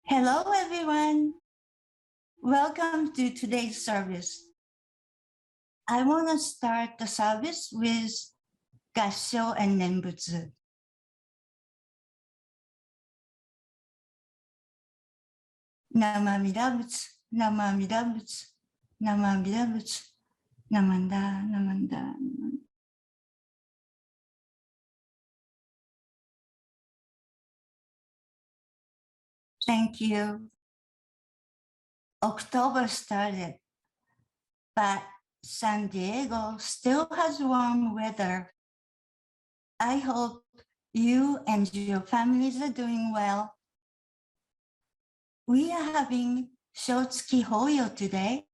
Hello, everyone. Welcome to today's service. I want to start the service with Gassho and Nembutsu. Namamida Butsu, Namamida Butsu, Namamida Butsu, Namanda, Namanda, Namanda. Thank you. October started, but San Diego still has warm weather. I hope you and your families are doing well. We are having Shotsuki Hoyo today.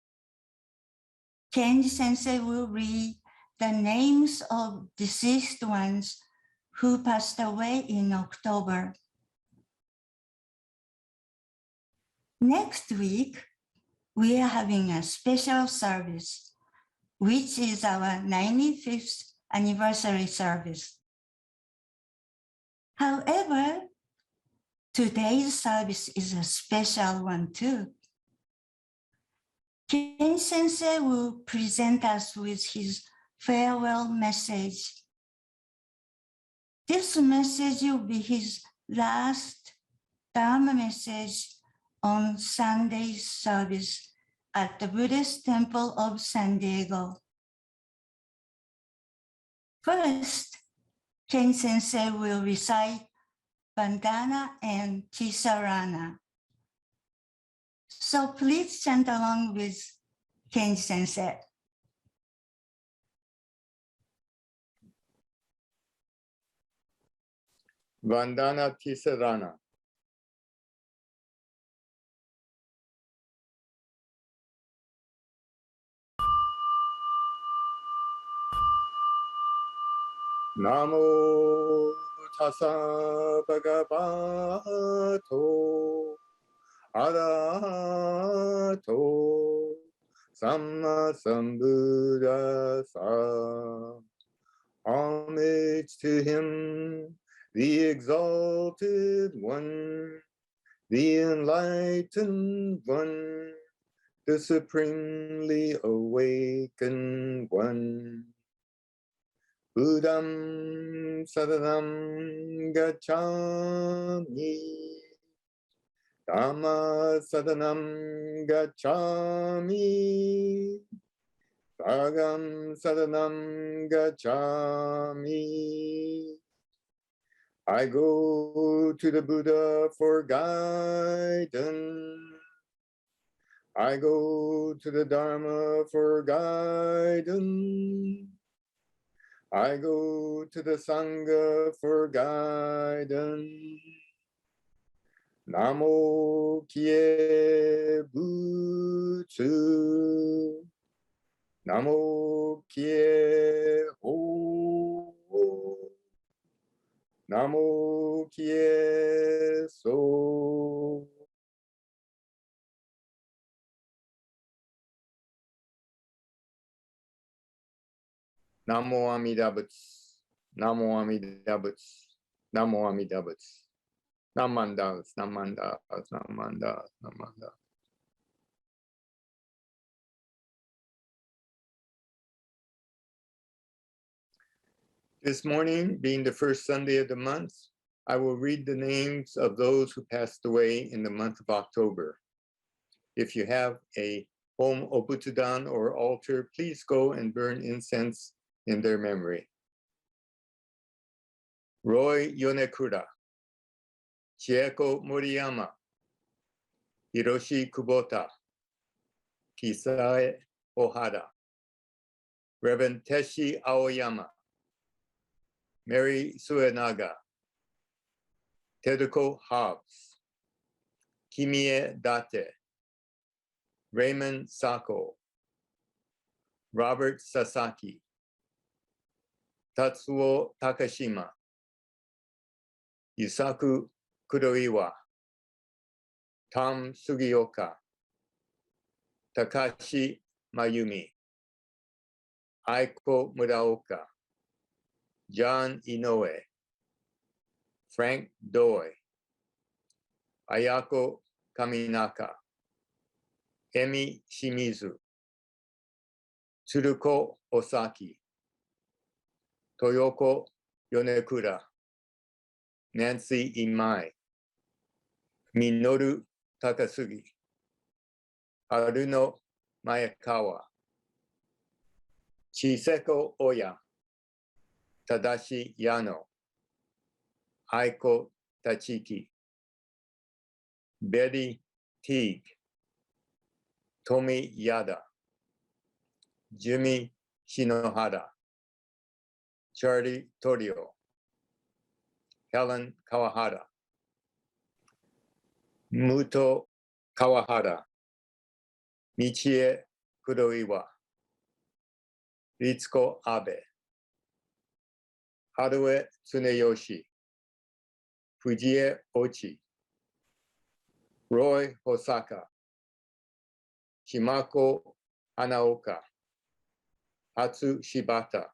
Kenji Sensei will read the names of deceased ones who passed away in October. Next week, we are having a special service, which is our 95th anniversary service. However, today's service is a special one too. Kenji Sensei will present us with his farewell message. This message will be his last DHARMA message on Sunday's service at the Buddhist Temple of San Diego. First, Kenji Sensei will recite Bandhana and Tisarana. So please chant along with Kenji Sensei. Bandhana Tisarana. Namo tassa bhagavato arahato samma sambuddhassa. Homage to him, the exalted one, the enlightened one, the supremely awakened one. Buddham sadanam gacchami, Dhamma sadanam gacchami, Sangham sadanam gacchami. I go to the Buddha for guidance. I go to the Dharma for guidance. I go to the Sangha for guidance. Namo Kie Butsu. Namo Kie Ho. Namo Kie So. Namo Amida Buddha. Namo Amida Buddha. Namo Amida Buddha. Namandas, namandas, namandas, namandas. This morning, being the first Sunday of the month, I will read the names of those who passed away in the month of October. If you have a home obutsudan or altar, please go and burn incense in their memory. Roy Yonekura, Chieko Moriyama, Hiroshi Kubota, Kisae Ohara, Reverend Teshi Aoyama, Mary Suenaga, Teruko Hobbs, Kimie Date, Raymond Sako, Robert Sasaki, Tatsuo Takashima, Yusaku Kuroiwa, Tom Sugioka, Takashi Mayumi, Aiko Muraoka, John Inoue, Frank Doi, Ayako Kaminaka, Emi Shimizu, Tsuruko Osaki, Toyoko Yonekura, Nancy Imai, Minoru Takasugi, Haruno Mayakawa, Chiseko Oya, Tadashi Yano, Aiko Tachiki, Betty Teague, Tomi Yada, Jimmy Shinohara, Charlie Torio, Helen Kawahara, Muto Kawahara, Michie Kuroiwa, Ritsuko Abe, Harue Tsuneyoshi, Fujie Ochi, Roy Hosaka, Shimako Hanaoka, Hatsu Shibata,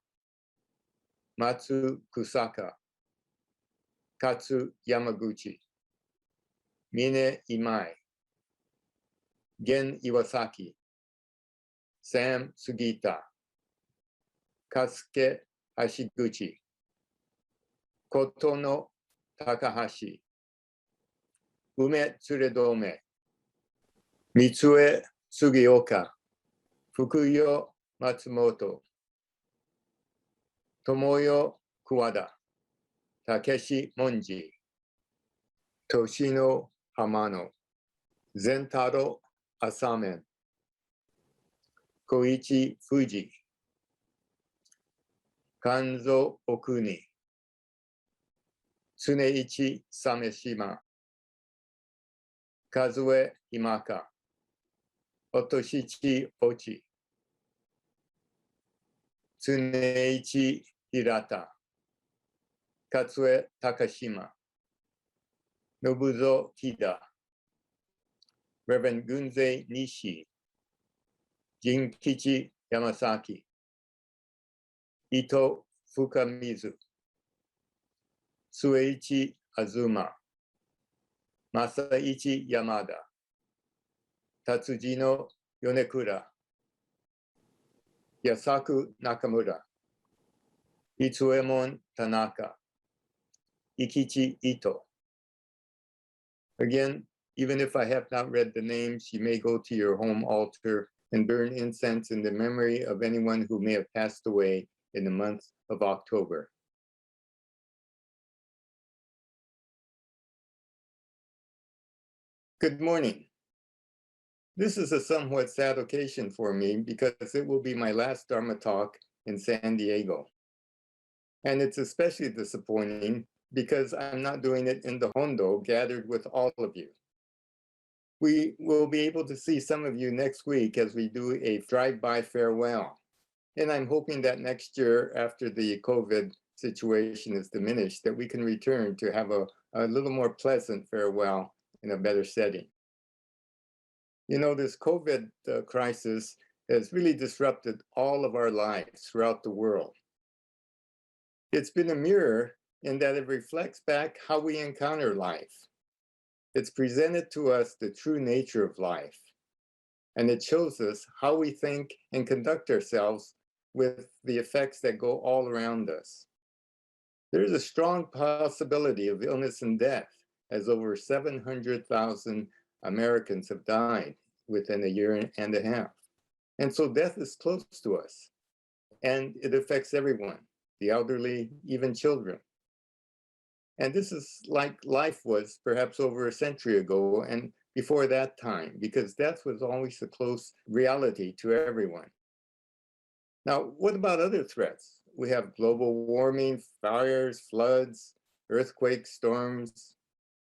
Matsu Kusaka, Katsu Yamaguchi, Mine Imai, Gen Iwasaki, Sam Sugita, Kasuke Hashiguchi, Kotono Takahashi, Ume Tsuredome, Mitsue Sugioka, Fukuyo Matsumoto, Tomoyo Kuwada, Takeshi Monji, Toshino Hamano, Zentaro Asamen, Koichi Fuji, Kanzo Okuni, Tsuneichi Sameshima, Kazue Himaka, Otoshichi Ochi, Tsuneichi Hirata, Katsue Takashima, Nobuzo Kida, Reverend Gunze Nishi, Jinkichi Yamasaki, Ito Fukamizu, Sueichi Azuma, Masaichi Yamada, Tatsujino Yonekura, Yasaku Nakamura, Itsuemon Tanaka, Ikichi Ito. Again, even if I have not read the names, you may go to your home altar and burn incense in the memory of anyone who may have passed away in the month of October. Good morning. This is a somewhat sad occasion for me because it will be my last Dharma talk in San Diego. And it's especially disappointing because I'm not doing it in the Hondo gathered with all of you. We will be able to see some of you next week as we do a drive-by farewell. And I'm hoping that next year, after the COVID situation is diminished, that we can return to have a little more pleasant farewell in a better setting. You know, this COVID crisis has really disrupted all of our lives throughout the world. It's been a mirror in that it reflects back how we encounter life. It's presented to us the true nature of life, and it shows us how we think and conduct ourselves with the effects that go all around us. There's a strong possibility of illness and death, as over 700,000 Americans have died within a year and a half. And so death is close to us, and it affects everyone, the elderly, even children. And this is like life was perhaps over a century ago and before that time, because death was always a close reality to everyone. Now, what about other threats? We have global warming, fires, floods, earthquakes, storms,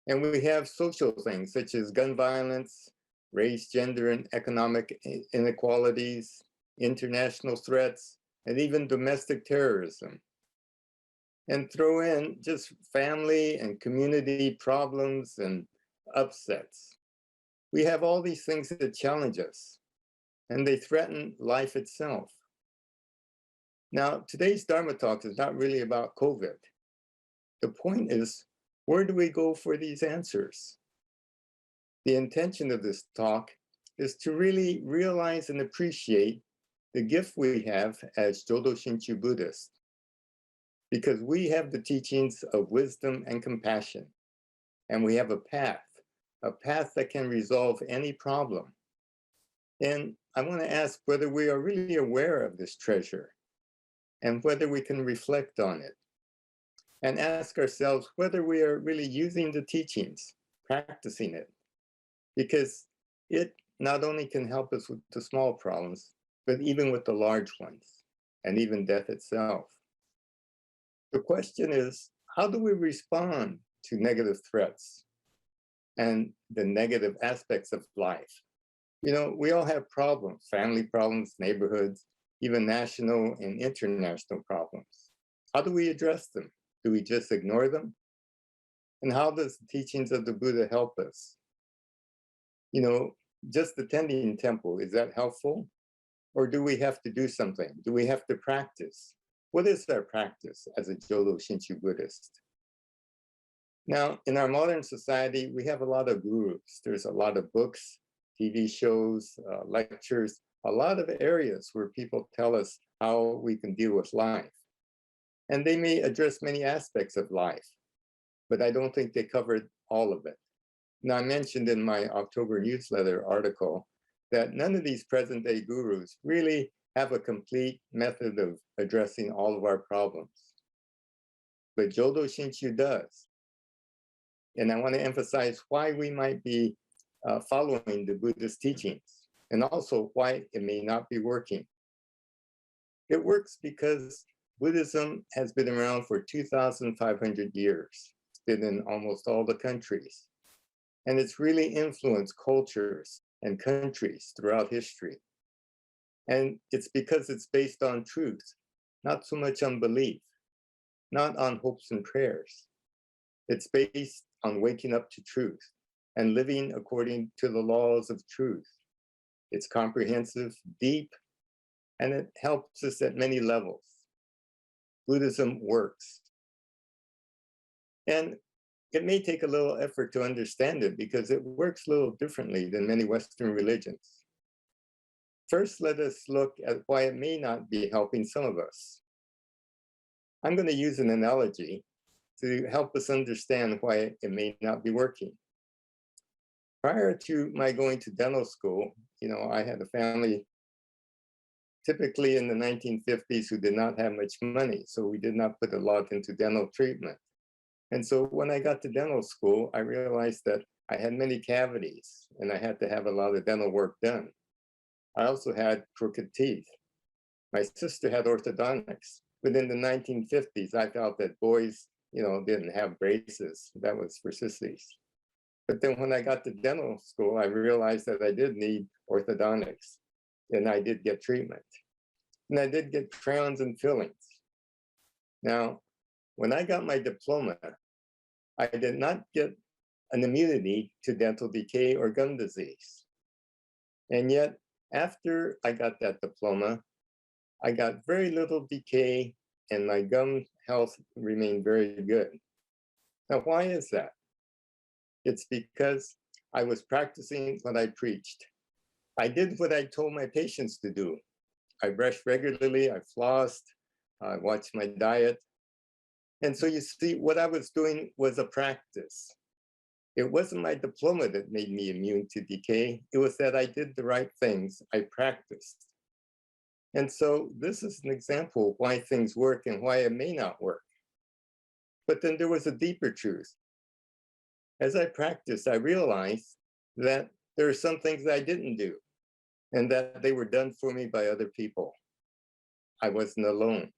and we have social things such as gun violence, race, gender, and economic inequalities, international threats, and even domestic terrorism. And throw in just family and community problems and upsets. We have all these things that challenge us, and they threaten life itself. Now, today's Dharma talk is not really about COVID. The point is, where do we go for these answers? The intention of this talk is to really realize and appreciate the gift we have as Jodo Shinshu Buddhists, because we have the teachings of wisdom and compassion, and we have a path that can resolve any problem. And I want to ask whether we are really aware of this treasure and whether we can reflect on it, and ask ourselves whether we are really using the teachings, practicing it, because it not only can help us with the small problems, but even with the large ones, and even death itself. The question is, how do we respond to negative threats and the negative aspects of life? You know, we all have problems, family problems, neighborhoods, even national and international problems. How do we address them? Do we just ignore them? And how does the teachings of the Buddha help us? You know, just attending temple, is that helpful? Or do we have to do something? Do we have to practice? What is our practice as a Jodo Shinshu Buddhist? Now, in our modern society, we have a lot of gurus. There's a lot of books, TV shows, lectures, a lot of areas where people tell us how we can deal with life. And they may address many aspects of life, but I don't think they covered all of it. Now, I mentioned in my October newsletter article that none of these present-day gurus really have a complete method of addressing all of our problems. But Jodo Shinshu does. And I want to emphasize why we might be following the Buddhist teachings, and also why it may not be working. It works because Buddhism has been around for 2,500 years. It's been in almost all the countries. And it's really influenced cultures and countries throughout history. And it's because it's based on truth, not so much on belief, not on hopes and prayers. It's based on waking up to truth and living according to the laws of truth. It's comprehensive, deep, and it helps us at many levels. Buddhism works. And it may take a little effort to understand it because it works a little differently than many Western religions. First, let us look at why it may not be helping some of us. I'm going to use an analogy to help us understand why it may not be working. Prior to my going to dental school, you know, I had a family typically in the 1950s who did not have much money, so we did not put a lot into dental treatment. And so when I got to dental school, I realized that I had many cavities and I had to have a lot of dental work done. I also had crooked teeth. My sister had orthodontics. But in the 1950s, I felt that boys, you know, didn't have braces. That was for sissies. But then when I got to dental school, I realized that I did need orthodontics, and I did get treatment. And I did get crowns and fillings. Now, when I got my diploma, I did not get an immunity to dental decay or gum disease. And yet, after I got that diploma, I got very little decay and my gum health remained very good. Now, why is that? It's because I was practicing what I preached. I did what I told my patients to do. I brushed regularly, I flossed, I watched my diet. And so you see, what I was doing was a practice. It wasn't my diploma that made me immune to decay. It was that I did the right things, I practiced. And so this is an example of why things work and why it may not work. But then there was a deeper truth. As I practiced, I realized that there are some things I didn't do and that they were done for me by other people. I wasn't alone.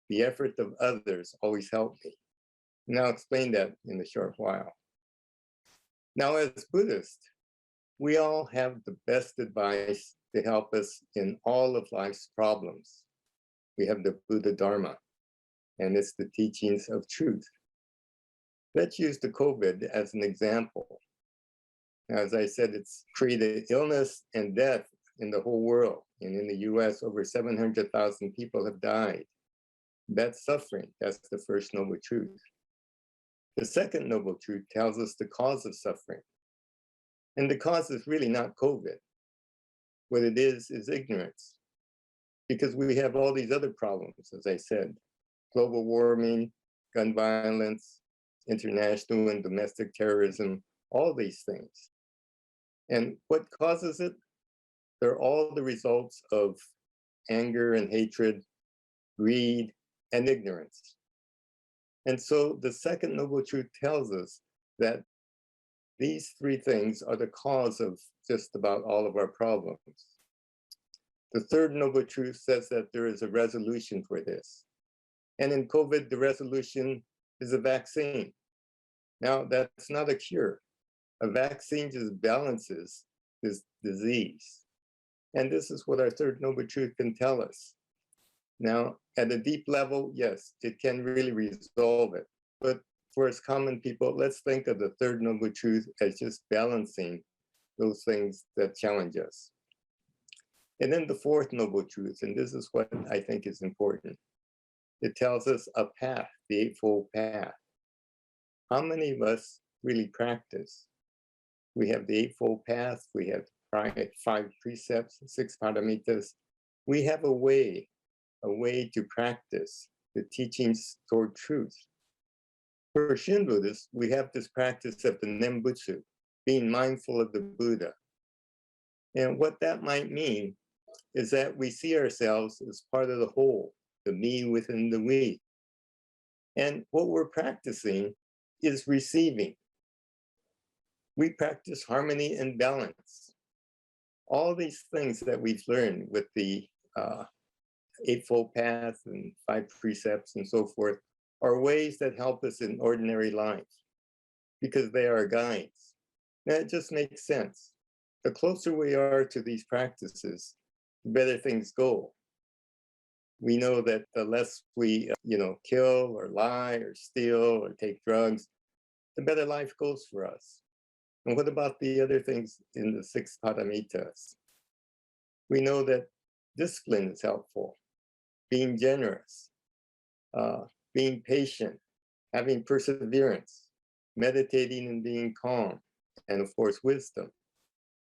The effort of others always helped me. And I'll explain that in a short while. Now, as Buddhists, we all have the best advice to help us in all of life's problems. We have the Buddha Dharma, and it's the teachings of truth. Let's use the COVID as an example. Now, as I said, it's created illness and death in the whole world. And in the US, over 700,000 people have died. That's suffering. That's the first noble truth. The second noble truth tells us the cause of suffering. And the cause is really not COVID. What it is ignorance. Because we have all these other problems, as I said, global warming, gun violence, international and domestic terrorism, all these things. And what causes it? They're all the results of anger and hatred, greed, and ignorance. And so the second noble truth tells us that these three things are the cause of just about all of our problems. The third noble truth says that there is a resolution for this. And in COVID, the resolution is a vaccine. Now, that's not a cure. A vaccine just balances this disease. And this is what our third noble truth can tell us. Now, at a deep level, yes, it can really resolve it. But for us common people, let's think of the third noble truth as just balancing those things that challenge us. And then the fourth noble truth, and this is what I think is important. It tells us a path, the Eightfold Path. How many of us really practice? We have the Eightfold Path, we have 5 precepts, 6 paramitas. We have a way to practice the teachings toward truth. For Shin Buddhists, we have this practice of the Nembutsu, being mindful of the Buddha. And what that might mean is that we see ourselves as part of the whole, the me within the we. And what we're practicing is receiving. We practice harmony and balance. All these things that we've learned with the Eightfold Path and 5 precepts and so forth are ways that help us in ordinary life because they are guides. Now, it just makes sense. The closer we are to these practices, the better things go. We know that the less we, kill or lie or steal or take drugs, the better life goes for us. And what about the other things in the 6 paramitas? We know that discipline is helpful, being generous, being patient, having perseverance, meditating and being calm, and of course, wisdom.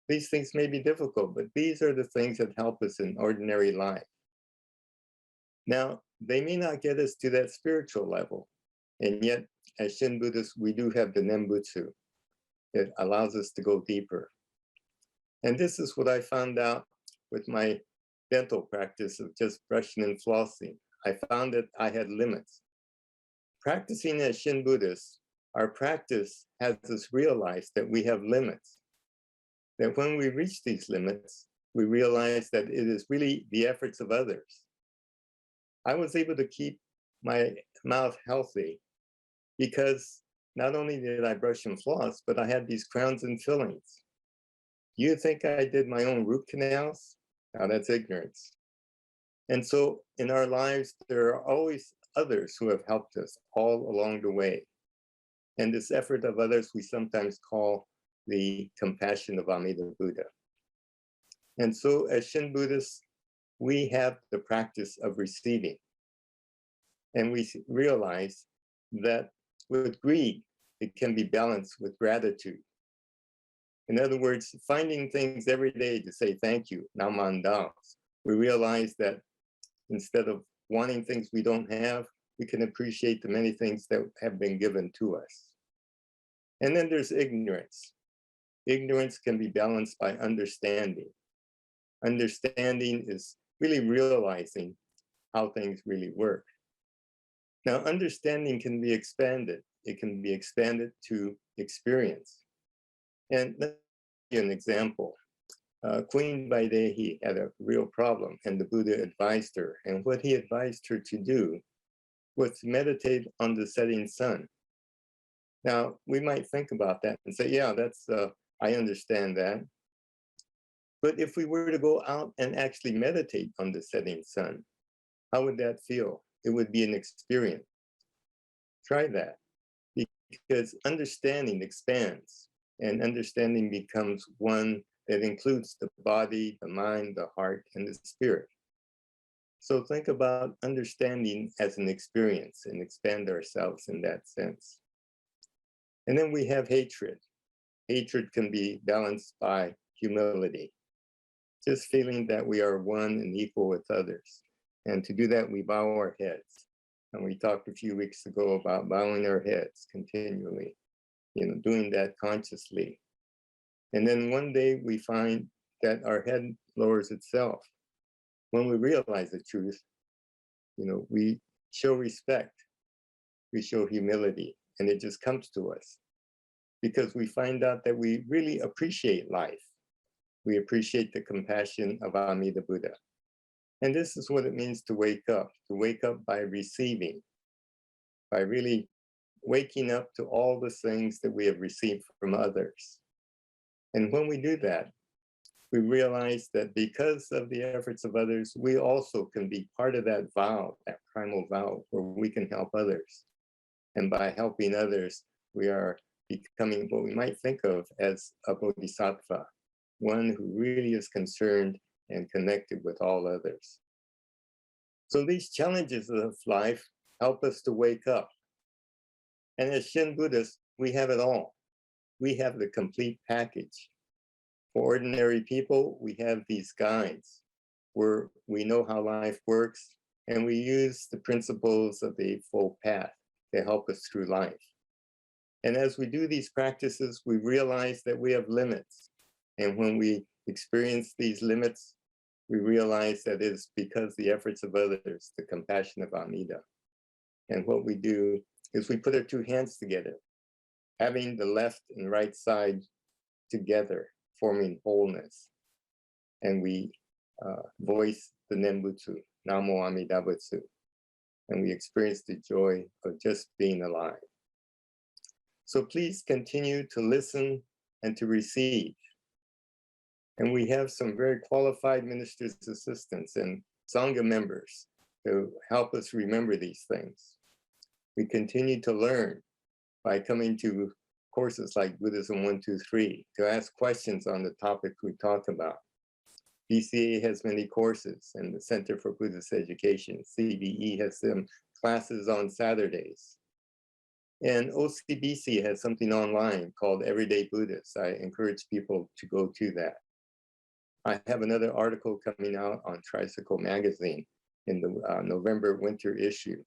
These things may be difficult, but these are the things that help us in ordinary life. Now, they may not get us to that spiritual level, and yet, as Shin Buddhists, we do have the Nembutsu. It allows us to go deeper. And this is what I found out with my dental practice of just brushing and flossing. I found that I had limits. Practicing as Shin Buddhists, our practice has us realize that we have limits. That when we reach these limits, we realize that it is really the efforts of others. I was able to keep my mouth healthy because not only did I brush and floss, but I had these crowns and fillings. You think I did my own root canals? Now that's ignorance. And so in our lives, there are always others who have helped us all along the way. And this effort of others, we sometimes call the compassion of Amida Buddha. And so as Shin Buddhists, we have the practice of receiving. And we realize that with greed, it can be balanced with gratitude. In other words, finding things every day to say thank you, namandas. We realize that instead of wanting things we don't have, we can appreciate the many things that have been given to us. And then there's ignorance. Ignorance can be balanced by understanding. Understanding is really realizing how things really work. Now, understanding can be expanded. It can be expanded to experience. And let me give you an example. Queen Vaidehi had a real problem, and the Buddha advised her. And what he advised her to do was to meditate on the setting sun. Now, we might think about that and say, yeah, I understand that. But if we were to go out and actually meditate on the setting sun, how would that feel? It would be an experience. Try that, because understanding expands, and understanding becomes one that includes the body, the mind, the heart, and the spirit. So think about understanding as an experience and expand ourselves in that sense. And then we have hatred. hatred can be balanced by humility. Just feeling that we are one and equal with others. And to do that, we bow our heads. And we talked a few weeks ago about bowing our heads continually, doing that consciously. And then one day we find that our head lowers itself. When we realize the truth, we show respect, we show humility, and it just comes to us because we find out that we really appreciate life. We appreciate the compassion of Amida Buddha. And this is what it means to wake up by receiving, by really waking up to all the things that we have received from others. And when we do that, we realize that because of the efforts of others, we also can be part of that vow, that primal vow, where we can help others. And by helping others, we are becoming what we might think of as a bodhisattva, one who really is concerned and connected with all others. So these challenges of life help us to wake up. And as Shin Buddhists, we have it all. We have the complete package. For ordinary people, we have these guides where we know how life works, and we use the principles of the Eightfold Path to help us through life. And as we do these practices, we realize that we have limits. And when we experience these limits, we realize that it is because the efforts of others, the compassion of Amida. And what we do is we put our two hands together, having the left and right side together, forming wholeness. And we voice the Nembutsu, Namo Amida Butsu. And we experience the joy of just being alive. So please continue to listen and to receive. And we have some very qualified minister's assistants and Sangha members to help us remember these things. We continue to learn by coming to courses like Buddhism 1, 2, 3 to ask questions on the topic we talk about. BCA has many courses, and the Center for Buddhist Education, CBE, has some classes on Saturdays. And OCBC has something online called Everyday Buddhist. I encourage people to go to that. I have another article coming out on Tricycle Magazine in the November winter issue.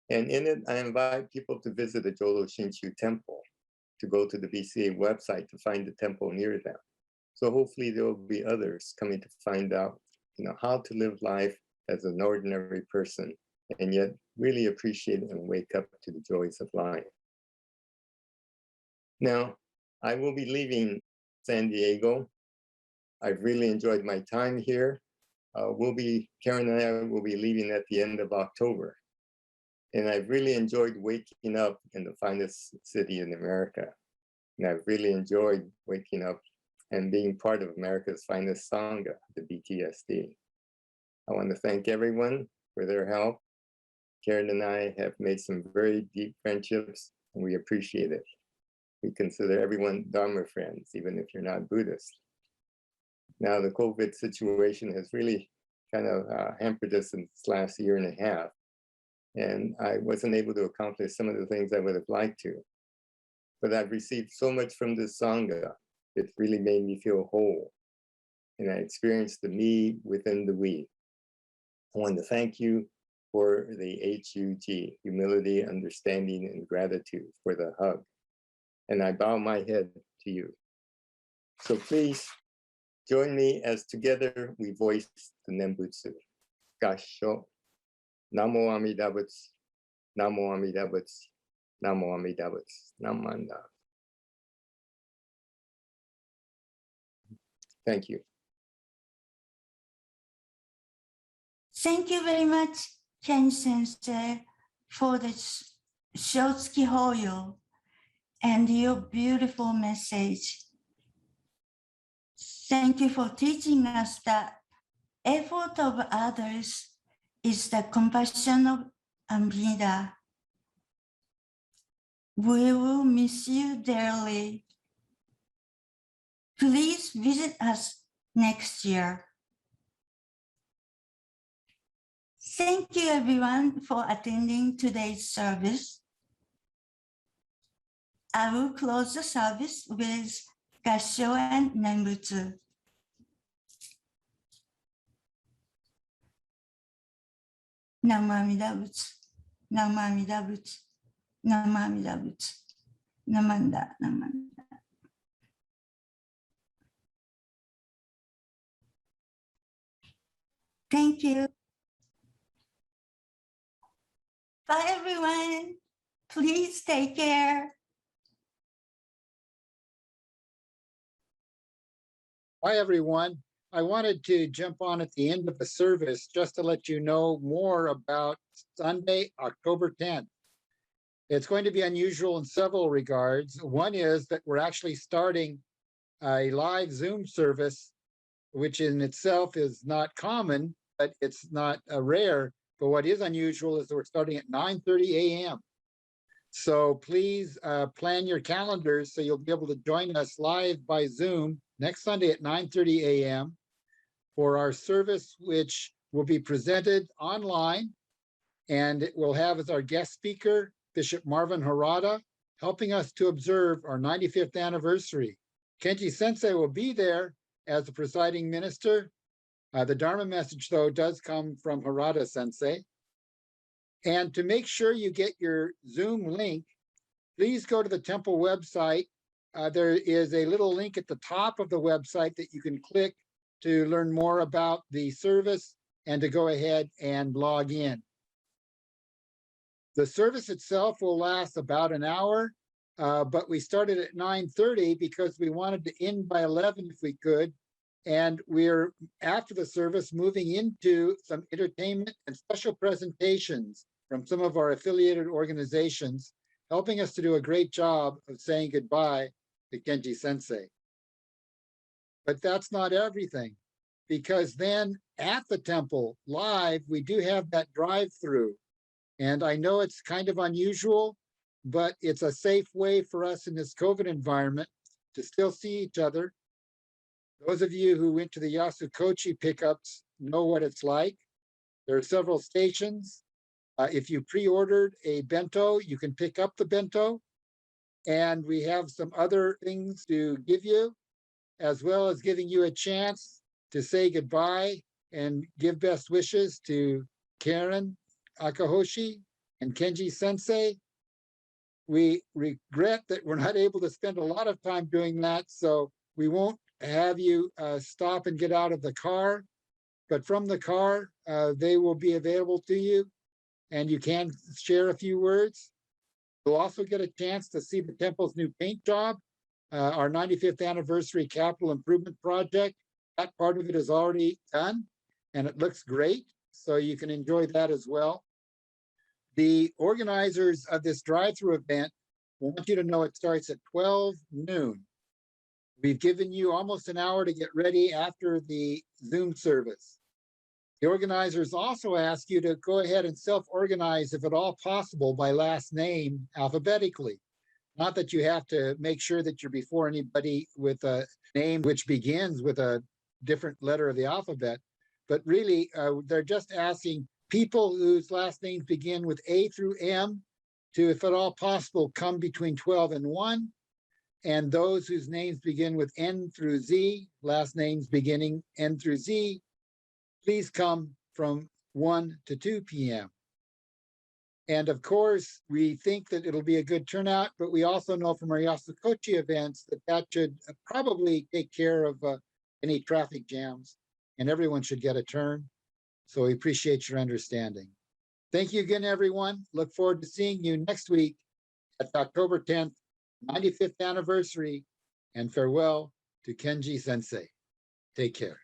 And in it, I invite people to visit the Jolo Shinshu Temple, to go to the BCA website to find the temple near them. So hopefully there will be others coming to find out, how to live life as an ordinary person and yet really appreciate and wake up to the joys of life. Now, I will be leaving San Diego. I've really enjoyed my time here. Karen and I will be leaving at the end of October. And I've really enjoyed waking up in the finest city in America. And I've really enjoyed waking up and being part of America's finest Sangha, the BTSD. I want to thank everyone for their help. Karen and I have made some very deep friendships, and we appreciate it. We consider everyone Dharma friends, even if you're not Buddhist. Now, the COVID situation has really kind of hampered us in this last year and a half. And I wasn't able to accomplish some of the things I would have liked to. But I've received so much from this Sangha, it really made me feel whole. And I experienced the me within the we. I want to thank you for the HUG, humility, understanding, and gratitude, for the hug. And I bow my head to you. So please join me as together we voice the Nembutsu. Gasho. Namo Amida Butsu, Namo Amida Butsu, Namo Amida Butsu, Namanda. Thank you. Thank you very much, Kenji Sensei, for the Shotsuki Hoyo and your beautiful message. Thank you for teaching us that effort of others is the compassion of Amida. We will miss you dearly. Please visit us next year. Thank you everyone for attending today's service. I will close the service with Gassho and Nembutsu. Namo Amida Butsu, Namo Amida Butsu, Namo Amida Butsu, Namanda, Namanda. Thank you. Bye, everyone. Please take care. Hi, everyone. I wanted to jump on at the end of the service just to let you know more about Sunday, October 10th. It's going to be unusual in several regards. One is that we're actually starting a live Zoom service, which in itself is not common, but it's not rare. But what is unusual is that we're starting at 9:30 a.m. So please plan your calendars so you'll be able to join us live by Zoom next Sunday at 9:30 a.m. for our service, which will be presented online. And it will have as our guest speaker, Bishop Marvin Harada, helping us to observe our 95th anniversary. Kenji Sensei will be there as the presiding minister. The Dharma message, though, does come from Harada Sensei. And to make sure you get your Zoom link, please go to the temple website. There is a little link at the top of the website that you can click to learn more about the service and to go ahead and log in. The service itself will last about an hour, but we started at 9:30 because we wanted to end by 11 if we could. And we're, after the service, moving into some entertainment and special presentations from some of our affiliated organizations, helping us to do a great job of saying goodbye to Kenji Sensei. But that's not everything, because then at the temple live, we do have that drive-through. And I know it's kind of unusual, but it's a safe way for us in this COVID environment to still see each other. Those of you who went to the Yasukochi pickups know what it's like. There are several stations. If you pre-ordered a bento, you can pick up the bento. And we have some other things to give you, as well as giving you a chance to say goodbye and give best wishes to Kenji Akahoshi and Kenji Sensei. We regret that we're not able to spend a lot of time doing that, so we won't have you stop and get out of the car, but from the car, they will be available to you and you can share a few words. You'll also get a chance to see the temple's new paint job, our 95th anniversary capital improvement project. That part of it is already done and it looks great, so you can enjoy that as well. The organizers of this drive-through event want you to know it starts at 12 noon. We've given you almost an hour to get ready after the Zoom service. The organizers also ask you to go ahead and self-organize, if at all possible, by last name alphabetically. Not that you have to make sure that you're before anybody with a name which begins with a different letter of the alphabet, but really they're just asking people whose last names begin with A through M to, if at all possible, come between 12 and 1. And those whose names begin with N through Z, last names beginning N through Z, please come from 1 to 2 p.m. And of course, we think that it'll be a good turnout, but we also know from our Yasukochi events that that should probably take care of any traffic jams, and everyone should get a turn. So we appreciate your understanding. Thank you again, everyone. Look forward to seeing you next week at October 10th, 95th anniversary, and farewell to Kenji Sensei. Take care.